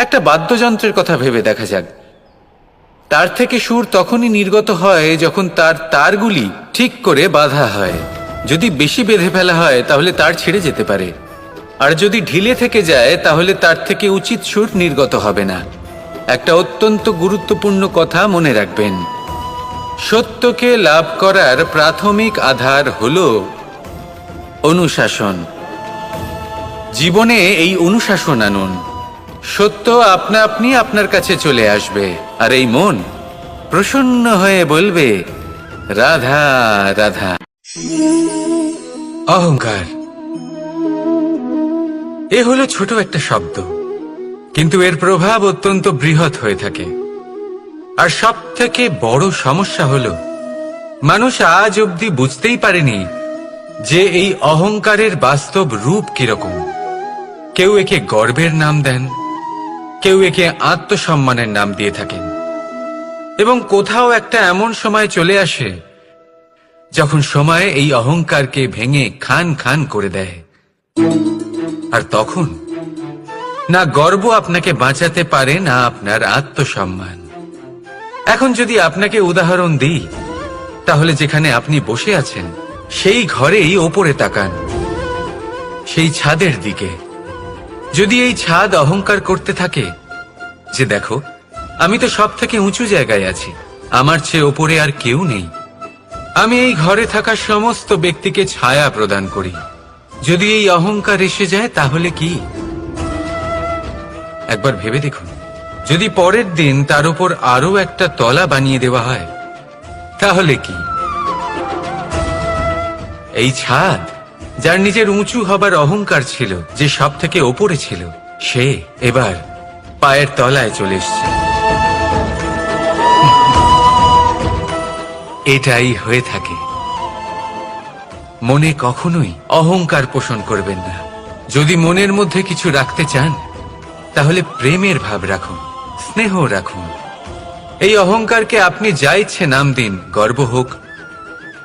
একটা বাদ্যযন্ত্রের কথা ভেবে দেখা যাক। তার থেকে সুর তখনই নির্গত হয় যখন তার তারগুলি ঠিক করে বাঁধা হয়। যদি বেশি বেঁধে ফেলা হয়, তাহলে তার ছিঁড়ে যেতে পারে, আর যদি ঢিলে থেকে যায়, তাহলে তার থেকে উচিত সুর নির্গত হবে না। একটা অত্যন্ত গুরুত্বপূর্ণ কথা মনে রাখবেন, সত্যকে লাভ করার প্রাথমিক আধার হল অনুশাসন। জীবনে এই অনুশাসন আনুন, সত্য আপনা আপনি আপনার কাছে চলে আসবে, আর এই মন প্রসন্ন হয়ে বলবে, রাধা রাধা। অহংকার এ হলো ছোট একটা শব্দ, কিন্তু এর প্রভাব অত্যন্ত বৃহৎ হয়ে থাকে। আর সব থেকে বড় সমস্যা হলো, মানুষ আজ অবধি বুঝতেই পারেনি যে এই অহংকারের বাস্তব রূপ কিরকম। কেউ একে গর্বের নাম দেন, কেউ একে আত্মসম্মানের নাম দিয়ে থাকেন, এবং কোথাও একটা এমন সময় চলে আসে যখন সময় এই অহংকারকে ভেঙে খান খান করে দেয়। আর তখন না গর্ব আপনাকে বাঁচাতে পারে, না আপনার আত্মসম্মান। এখন যদি আপনাকে উদাহরণ দিই, তাহলে যেখানে আপনি বসে আছেন সেই ঘরেই ওপরে তাকান, সেই ছাদের দিকে। যদি এই ছাদ অহংকার করতে থাকে যে দেখো আমি তো সব থেকে উঁচু জায়গায় আছি, আমার চেয়ে ওপরে আর কেউ নেই, আমি এই ঘরে থাকা সমস্ত ব্যক্তিকে ছায়া প্রদান করি, যদি এই অহংকার এসে যায় তাহলে কি? একবার ভেবে দেখুন, যদি পরের দিন তার উপর আরো একটা তলা বানিয়ে দেওয়া হয় তাহলে কি? এই ছাদ যার নিজের উঁচু হবার অহংকার ছিল, যে সব থেকে ওপরে ছিল, সে এবার পায়ের তলায় চলে এসছে। এটাই হয়ে থাকে। মনে কখনোই অহংকার পোষণ করবেন না। যদি মনের মধ্যে কিছু রাখতে চান তাহলে প্রেমের ভাব রাখুন, স্নেহ রাখুন। এই অহংকারকে আপনি যা ইচ্ছে নাম দিন, গর্ব হোক,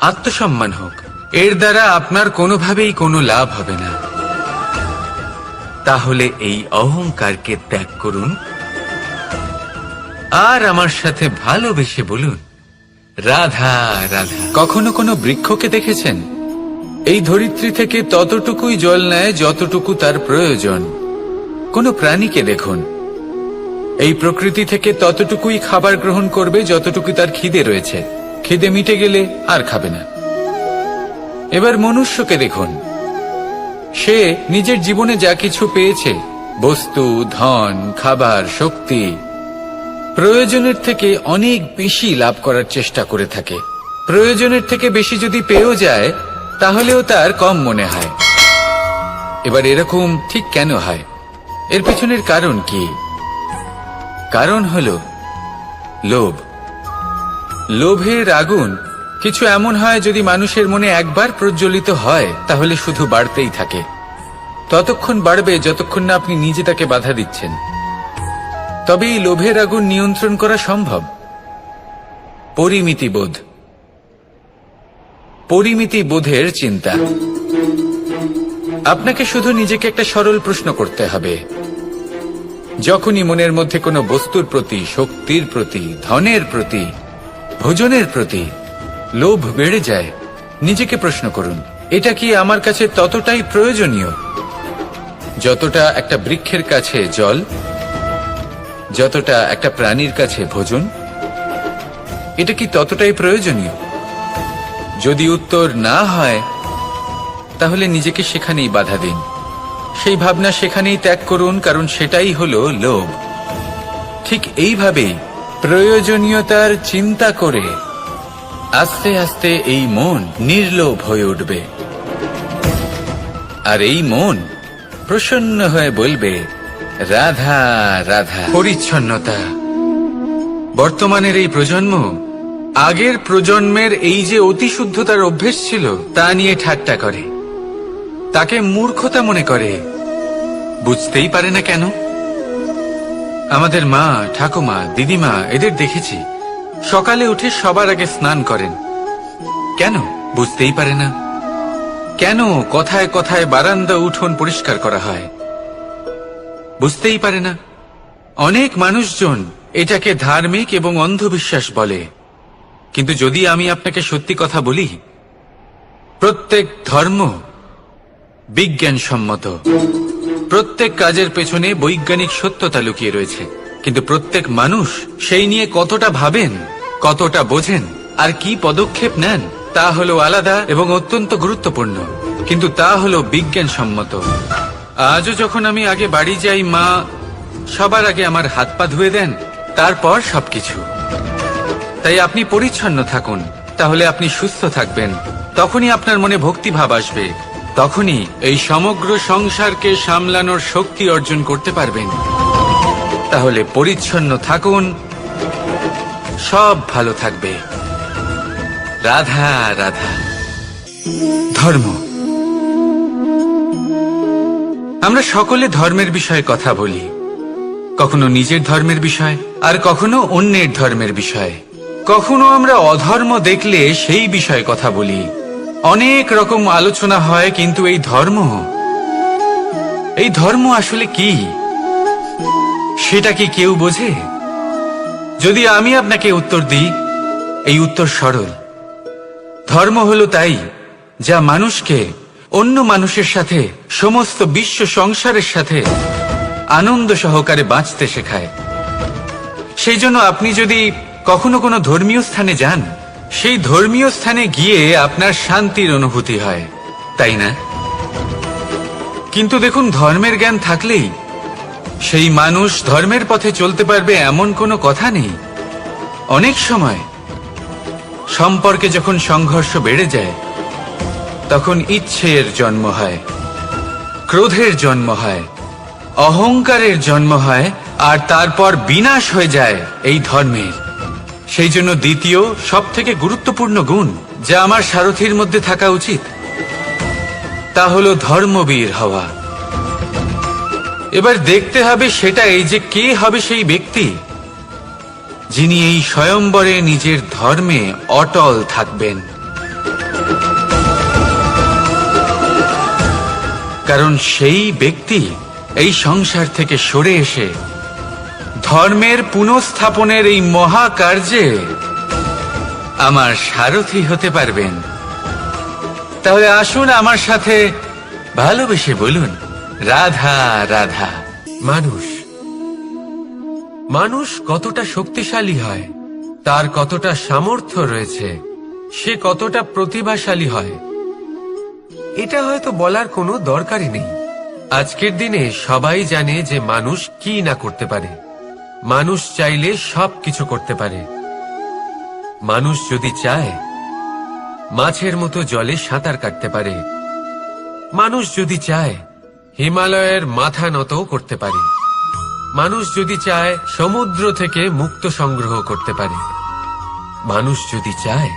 আত্মসম্মান হোক, এর দ্বারা আপনার কোনোভাবেই কোনো লাভ হবে না। তাহলে এই অহংকারকে ত্যাগ করুন আর আমার সাথে ভালোবেসে বলুন, রাধা রাধা। কখনো কোনো বৃক্ষকে দেখেছেন? এই ধরিত্রী থেকে ততটুকুই জল নেয় যতটুকু তার প্রয়োজন। কোনো প্রাণীকে দেখুন, এই প্রকৃতি থেকে ততটুকুই খাবার গ্রহণ করবে যতটুকু তার খিদে রয়েছে, খিদে মিটে গেলে আর খাবে না। এবার মনুষ্যকে দেখুন, সে নিজের জীবনে যা কিছু পেয়েছে, বস্তু, ধন, খাবার, শক্তি, প্রয়োজনের থেকে অনেক বেশি লাভ করার চেষ্টা করে থাকে। প্রয়োজনের থেকে বেশি যদি পেয়েও যায় তাহলেও তার কম মনে হয়। এবার এরকম ঠিক কেন হয়? এর পেছনের কারণ কি? কারণ হলো লোভ। লোভের আগুন কিছু এমন হয়, যদি মানুষের মনে একবার প্রজ্বলিত হয় তাহলে শুধু বাড়তেই থাকে। ততক্ষণ বাড়বে যতক্ষণ না আপনি নিজে তাকে বাধা দিচ্ছেন। তবে এই লোভের আগুন নিয়ন্ত্রণ করা সম্ভব। পরিমিতিবোধ, পরিমিতিবোধের চিন্তা। আপনাকে শুধু নিজেকে একটা সরল প্রশ্ন করতে হবে। যখনই মনের মধ্যে কোনো বস্তুর প্রতি, শক্তির প্রতি, ধনের প্রতি, ভোজনের প্রতি লোভ বেড়ে যায়, নিজেকে প্রশ্ন করুন, এটা কি আমার কাছে ততটাই প্রয়োজনীয় যতটা একটা বৃক্ষের কাছে জল, যতটা একটা প্রাণীর কাছে ভোজন? এটা কি ততটাই প্রয়োজনীয়? যদি উত্তর না হয় তাহলে নিজেকে সেখানেই বাধা দিন, সেই ভাবনা সেখানেই ত্যাগ করুন, কারণ সেটাই হলো লোভ। ঠিক এইভাবেই প্রয়োজনীয়তার চিন্তা করে আস্তে আস্তে এই মন নির্লোভ হয়ে উঠবে, আর এই মন প্রসন্ন হয়ে বলবে, রাধা রাধা। পরিচ্ছন্নতা। বর্তমানের এই প্রজন্ম আগের প্রজন্মের এই যে অতি শুদ্ধতার অভ্যেস ছিল তা নিয়ে ঠাট্টা করে, তাকে মূর্খতা মনে করে। বুঝতেই পারে না কেন? আমাদের মা, ঠাকুমা, দিদিমা, এদের দেখেছি সকালে উঠে সবার আগে স্নান করেন। কেন? বুঝতেই পারে না। কেন কথায় কথায় বারান্দা, উঠোন পরিষ্কার করা হয়? বুঝতেই পারে না। অনেক মানুষজন এটাকে ধার্মিক এবং অন্ধবিশ্বাস বলে, কিন্তু যদি আমি আপনাকে সত্যি কথা বলি, প্রত্যেক ধর্ম বিজ্ঞানসম্মত। প্রত্যেক কাজের পেছনে বৈজ্ঞানিক সত্যতা লুকিয়ে রয়েছে, কিন্তু প্রত্যেক মানুষ সেই নিয়ে কতটা ভাবেন, কতটা বোঝেন আর কি পদক্ষেপ নেন তা হলো আলাদা এবং অত্যন্ত গুরুত্বপূর্ণ, কিন্তু তা হলো বিজ্ঞানসম্মত। আজও যখন আমি আগে বাড়ি যাই, মা সবার আগে আমার হাত পা ধুয়ে দেন, তারপর সবকিছু। তাই আপনি পরিচ্ছন্ন থাকুন, তাহলে আপনি সুস্থ থাকবেন। তখনই আপনার মনে ভক্তিভাব আসবে, তখনই এই সমগ্র সংসারকে সামলানোর শক্তি অর্জন করতে পারবেন। তাহলে পরিচ্ছন্ন থাকুন, সব ভালো থাকবে। রাধা রাধা। ধর্ম। আমরা সকলে ধর্মের বিষয়ে কথা বলি, কখনো নিজের ধর্মের বিষয় আর কখনো অন্যের ধর্মের বিষয়। কখনো আমরা অধর্ম দেখলে সেই বিষয়ে কথা বলি, অনেক রকম আলোচনা হয়, কিন্তু এই ধর্ম আসলে কি সেটা কি কেউ বোঝে? যদি আমি আপনাকে উত্তর দিই, এই উত্তর সরল। ধর্ম হলো তাই যা মানুষকে অন্য মানুষের সাথে, সমস্ত বিশ্ব সংসারের সাথে আনন্দ সহকারে বাঁচতে শেখায়। সেই জন্য আপনি যদি কখনো কোনো ধর্মীয় স্থানে যান, সেই ধর্মীয় স্থানে গিয়ে আপনার শান্তির অনুভূতি হয়, তাই না? কিন্তু দেখুন, ধর্মের জ্ঞান থাকলেই সেই মানুষ ধর্মের পথে চলতে পারবে এমন কোনো কথা নেই। অনেক সময় সম্পর্কে যখন সংঘর্ষ বেড়ে যায়, তখন ইচ্ছের জন্ম হয়, ক্রোধের জন্ম হয়, অহংকারের জন্ম হয়, আর তারপর বিনাশ হয়ে যায় এই ধর্মের। সেই জন্য দ্বিতীয় সবথেকে গুরুত্বপূর্ণ গুণ যা আমার সারথীর মধ্যে থাকা উচিত, তা হলো ধর্মবীর হওয়া। এবার দেখতে হবে সেটা এই যে কে হবে সেই ব্যক্তি যিনি এই স্বয়ম্বরে নিজের ধর্মে অটল থাকবেন। কারণ সেই ব্যক্তি এই সংসার থেকে সরে এসে ধর্মের পুনঃস্থাপনের এই মহাকার্যে আমার সারথি হতে পারবেন। তাহলে আসুন আমার সাথে ভালোবেসে বলুন, রাধা রাধা। মানুষ কতটা শক্তিশালী হয়, তার কতটা সামর্থ্য রয়েছে, সে কতটা প্রতিভাশালী হয়, এটা হয়তো বলার কোনো দরকারই নেই। আজকের দিনে সবাই জানে যে মানুষ কি না করতে পারে। মানুষ চাইলে সবকিছু করতে পারে। মানুষ যদি চায় মাছের মতো জলে সাঁতার কাটতে পারে। মানুষ যদি চায় হিমালয়ের মাথা নত করতে পারে। মানুষ যদি চায় সমুদ্র থেকে মুক্তো সংগ্রহ করতে পারে। মানুষ যদি চায়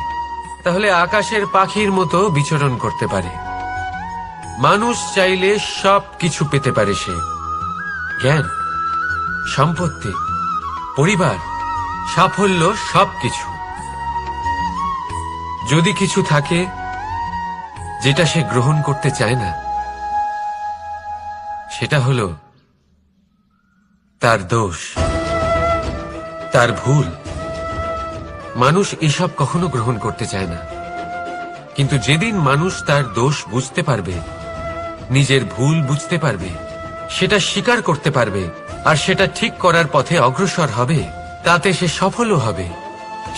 তাহলে আকাশের পাখির মতো বিচরণ করতে পারে। মানুষ চাইলে সব কিছু পেতে পারে। সে জ্ঞান, সম্পত্তি, পরিবার, সাফল্য, সবকিছু। যদি কিছু থাকে যেটা সে গ্রহণ করতে চায় না, সেটা হলো তার দোষ, তার ভুল। মানুষ এসব কখনো গ্রহণ করতে চায় না। কিন্তু যেদিন মানুষ তার দোষ বুঝতে পারবে, নিজের ভুল বুঝতে পারবে, সেটা স্বীকার করতে পারবে, আর সেটা ঠিক করার পথে অগ্রসর হবে, তাতে সে সফলও হবে,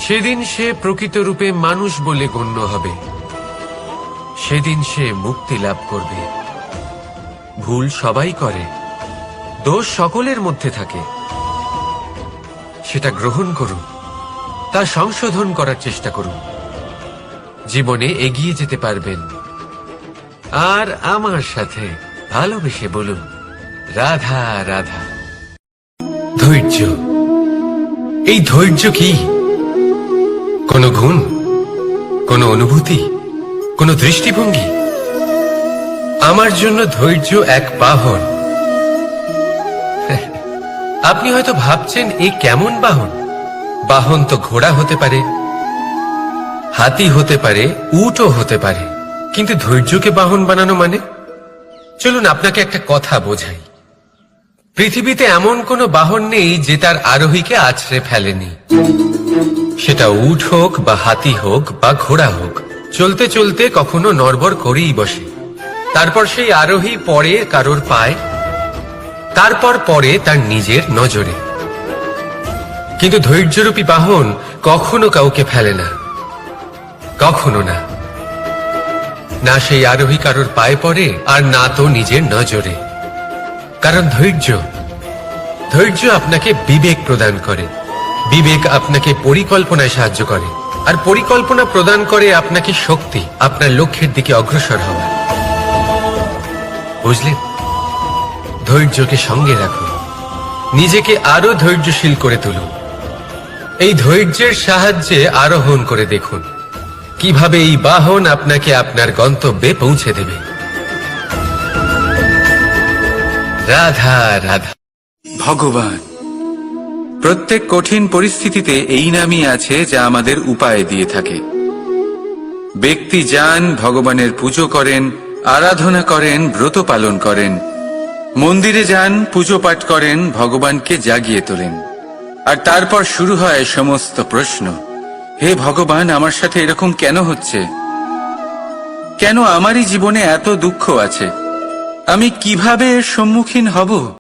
সেদিন সে প্রকৃত রূপে মানুষ বলে গণ্য হবে। সেদিন সে মুক্তি লাভ করবে। ভুল সবাই করে, দোষ সকলের মধ্যে থাকে। সেটা গ্রহণ করুন, তা সংশোধন করার চেষ্টা করুন। জীবনে এগিয়ে যেতে পারবেন। আর আমার সাথে ভালোবেসে বলুন, রাধা রাধা। ধৈর্য। এই ধৈর্য কি কোনো গুণ, কোনো অনুভূতি, কোনো দৃষ্টিভঙ্গি? আমার জন্য ধৈর্য এক বাহন। আপনি হয়তো ভাবছেন, এ কেমন বাহন? বাহন তো ঘোড়া হতে পারে, হাতি হতে পারে, উটও হতে পারে, কিন্তু ধৈর্যকে বাহন বানানো মানে? চলুন আপনাকে একটা কথা বোঝাই। পৃথিবীতে এমন কোনো বাহন নেই যে তার আরোহীকে আছড়ে ফেলেনি। সেটা উট হোক বা হাতি হোক বা ঘোড়া হোক, চলতে চলতে কখনো নড়বড় করেই বসে। তারপর সেই আরোহী পড়ে কারোর পায়, তারপর পড়ে তার নিজের নজরে। কিন্তু ধৈর্যরূপী বাহন কখনো কাউকে ফেলে না, কখনো না। না সেই আরোহী কারোর পায়ে পড়ে, আর না তো নিজের নজরে। কারণ ধৈর্য আপনাকে বিবেক প্রদান করে। বিবেক আপনাকে পরিকল্পনায় সাহায্য করে, আর পরিকল্পনা প্রদান করে আপনাকে শক্তি, আপনার লক্ষ্যের দিকে অগ্রসর হওয়া। বুঝলেন? ধৈর্যকে সঙ্গে রাখুন, নিজেকে আরো ধৈর্যশীল করে তুলুন। এই ধৈর্যের সাহায্যে আরোহণ করে দেখুন কিভাবে এই বাহন আপনাকে আপনার গন্তব্যে পৌঁছে দেবে। রাধা রাধা। ভগবান। প্রত্যেক কঠিন পরিস্থিতিতে এই নামই আছে যা আমাদের উপায় দিয়ে থাকে। ব্যক্তি যান, ভগবানের পুজো করেন, আরাধনা করেন, ব্রত পালন করেন, মন্দিরে যান, পুজো পাঠ করেন, ভগবানকে জাগিয়ে তোলেন। আর তারপর শুরু হয় সমস্ত প্রশ্ন। হে ভগবান, আমার সাথে এরকম কেন হচ্ছে? কেন আমারই জীবনে এত দুঃখ আছে? আমি কিভাবে এর সম্মুখীন হব?